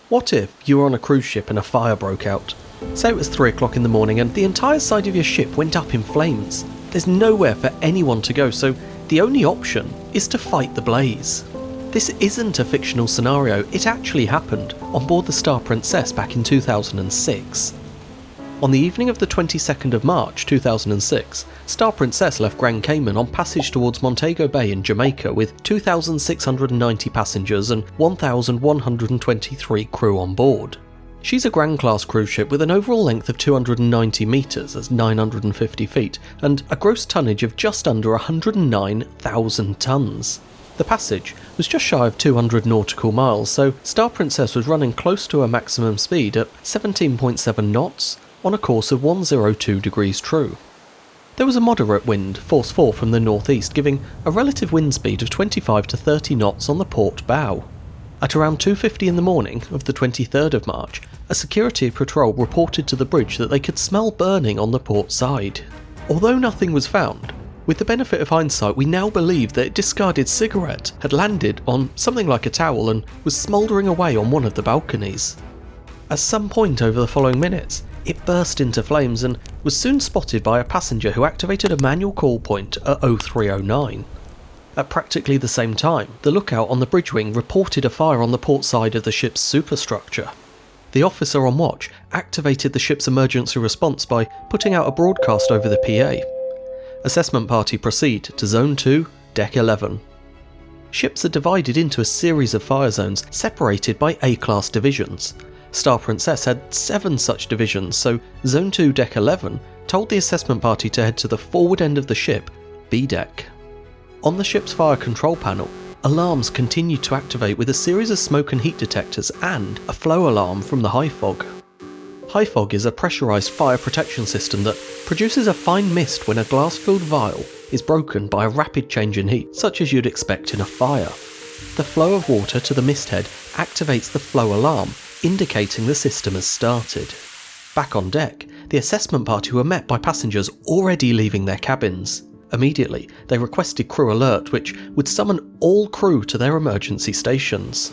What if you were on a cruise ship and a fire broke out? Say it was 3 o'clock in the morning and the entire side of your ship went up in flames. There's nowhere for anyone to go, so the only option is to fight the blaze. This isn't a fictional scenario, it actually happened on board the Star Princess back in 2006. On the evening of the 22nd of March 2006, Star Princess left Grand Cayman on passage towards Montego Bay in Jamaica with 2,690 passengers and 1,123 crew on board. She's a Grand Class cruise ship with an overall length of 290 metres, that's 950 feet, and a gross tonnage of just under 109,000 tonnes. The passage was just shy of 200 nautical miles, so Star Princess was running close to her maximum speed at 17.7 knots on a course of 102 degrees true. There was a moderate wind, force 4 from the northeast, giving a relative wind speed of 25 to 30 knots on the port bow. At around 2:50 in the morning of the 23rd of March, a security patrol reported to the bridge that they could smell burning on the port side. Although nothing was found, with the benefit of hindsight, we now believe that a discarded cigarette had landed on something like a towel and was smouldering away on one of the balconies. At some point over the following minutes, it burst into flames and was soon spotted by a passenger who activated a manual call point at 0309. At practically the same time, the lookout on the bridge wing reported a fire on the port side of the ship's superstructure. The officer on watch activated the ship's emergency response by putting out a broadcast over the PA. Assessment party proceed to Zone 2, Deck 11. Ships are divided into a series of fire zones separated by A-class divisions. Star Princess had 7 such divisions, so Zone 2, Deck 11 told the assessment party to head to the forward end of the ship, B deck. On the ship's fire control panel, alarms continued to activate with a series of smoke and heat detectors and a flow alarm from the high fog. High fog is a pressurised fire protection system that produces a fine mist when a glass-filled vial is broken by a rapid change in heat, such as you'd expect in a fire. The flow of water to the mist head activates the flow alarm, indicating the system has started. Back on deck, the assessment party were met by passengers already leaving their cabins. Immediately, they requested crew alert, which would summon all crew to their emergency stations.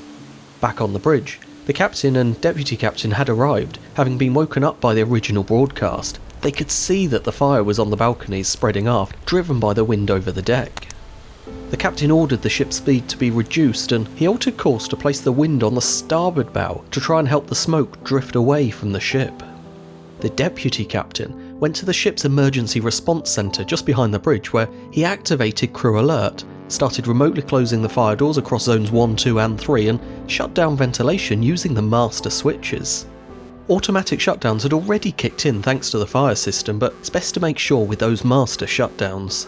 Back on the bridge, the captain and deputy captain had arrived, having been woken up by the original broadcast. They could see that the fire was on the balconies spreading aft, driven by the wind over the deck. The captain ordered the ship's speed to be reduced and he altered course to place the wind on the starboard bow to try and help the smoke drift away from the ship. The deputy captain went to the ship's emergency response centre just behind the bridge where he activated crew alert, started remotely closing the fire doors across zones 1, 2 and 3 and shut down ventilation using the master switches. Automatic shutdowns had already kicked in thanks to the fire system, but it's best to make sure with those master shutdowns.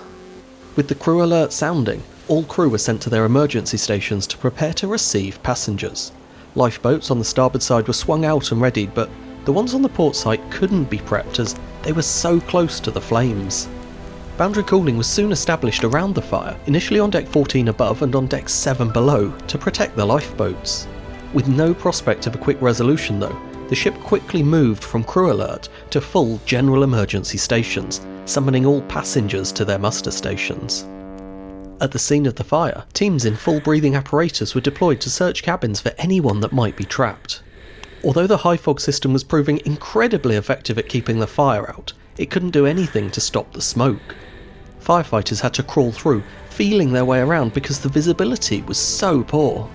With the crew alert sounding, all crew were sent to their emergency stations to prepare to receive passengers. Lifeboats on the starboard side were swung out and readied, but the ones on the port side couldn't be prepped as they were so close to the flames. Boundary cooling was soon established around the fire, initially on deck 14 above and on deck 7 below, to protect the lifeboats. With no prospect of a quick resolution though, the ship quickly moved from crew alert to full general emergency stations, summoning all passengers to their muster stations. At the scene of the fire, teams in full breathing apparatus were deployed to search cabins for anyone that might be trapped. Although the high fog system was proving incredibly effective at keeping the fire out, it couldn't do anything to stop the smoke. Firefighters had to crawl through, feeling their way around because the visibility was so poor.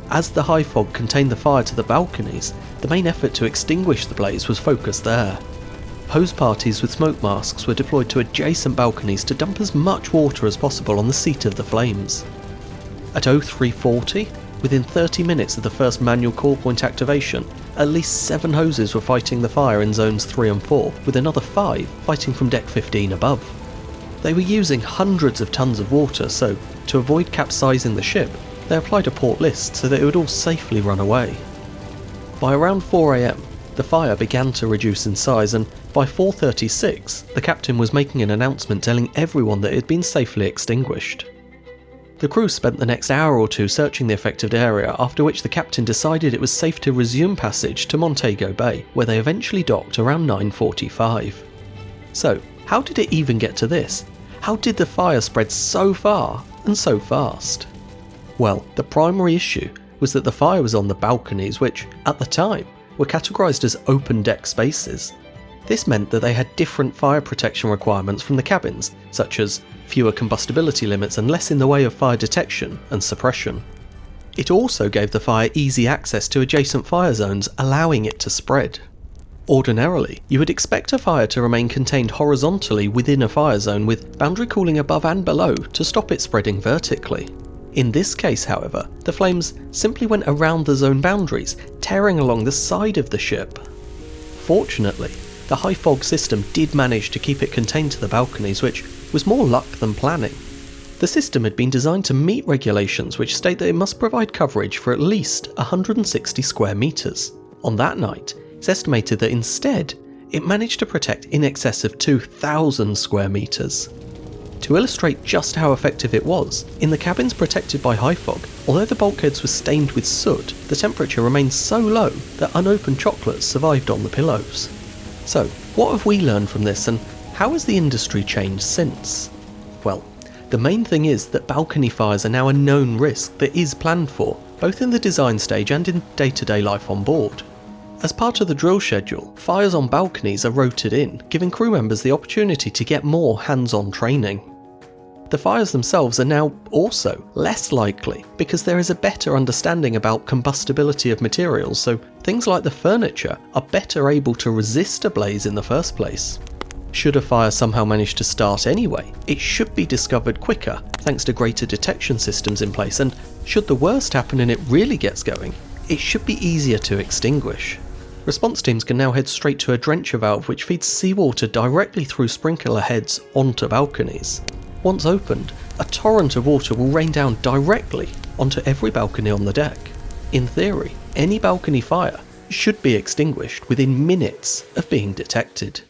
As the high fog contained the fire to the balconies, the main effort to extinguish the blaze was focused there. Hose parties with smoke masks were deployed to adjacent balconies to dump as much water as possible on the seat of the flames. At 0340, within 30 minutes of the first manual call point activation, at least 7 hoses were fighting the fire in zones 3 and 4, with another 5 fighting from deck 15 above. They were using hundreds of tons of water, so to avoid capsizing the ship, they applied a port list so that it would all safely run away. By around 4 AM, the fire began to reduce in size, and by 4:36, the captain was making an announcement telling everyone that it had been safely extinguished. The crew spent the next hour or two searching the affected area, after which the captain decided it was safe to resume passage to Montego Bay, where they eventually docked around 9:45. So, how did it even get to this? How did the fire spread so far and so fast? Well, the primary issue was that the fire was on the balconies, which, at the time, were categorised as open deck spaces. This meant that they had different fire protection requirements from the cabins, such as fewer combustibility limits and less in the way of fire detection and suppression. It also gave the fire easy access to adjacent fire zones, allowing it to spread. Ordinarily, you would expect a fire to remain contained horizontally within a fire zone with boundary cooling above and below to stop it spreading vertically. In this case, however, the flames simply went around the zone boundaries, tearing along the side of the ship. Fortunately, the high fog system did manage to keep it contained to the balconies, which was more luck than planning. The system had been designed to meet regulations which state that it must provide coverage for at least 160 square metres. On that night, it's estimated that instead, it managed to protect in excess of 2,000 square metres. To illustrate just how effective it was, in the cabins protected by high fog, although the bulkheads were stained with soot, the temperature remained so low that unopened chocolates survived on the pillows. So, what have we learned from this, and how has the industry changed since? Well, the main thing is that balcony fires are now a known risk that is planned for, both in the design stage and in day-to-day life on board. As part of the drill schedule, fires on balconies are rotated in, giving crew members the opportunity to get more hands-on training. The fires themselves are now also less likely because there is a better understanding about combustibility of materials, so things like the furniture are better able to resist a blaze in the first place. Should a fire somehow manage to start anyway, it should be discovered quicker thanks to greater detection systems in place, and should the worst happen and it really gets going, it should be easier to extinguish. Response teams can now head straight to a drencher valve which feeds seawater directly through sprinkler heads onto balconies. Once opened, a torrent of water will rain down directly onto every balcony on the deck. In theory, any balcony fire should be extinguished within minutes of being detected.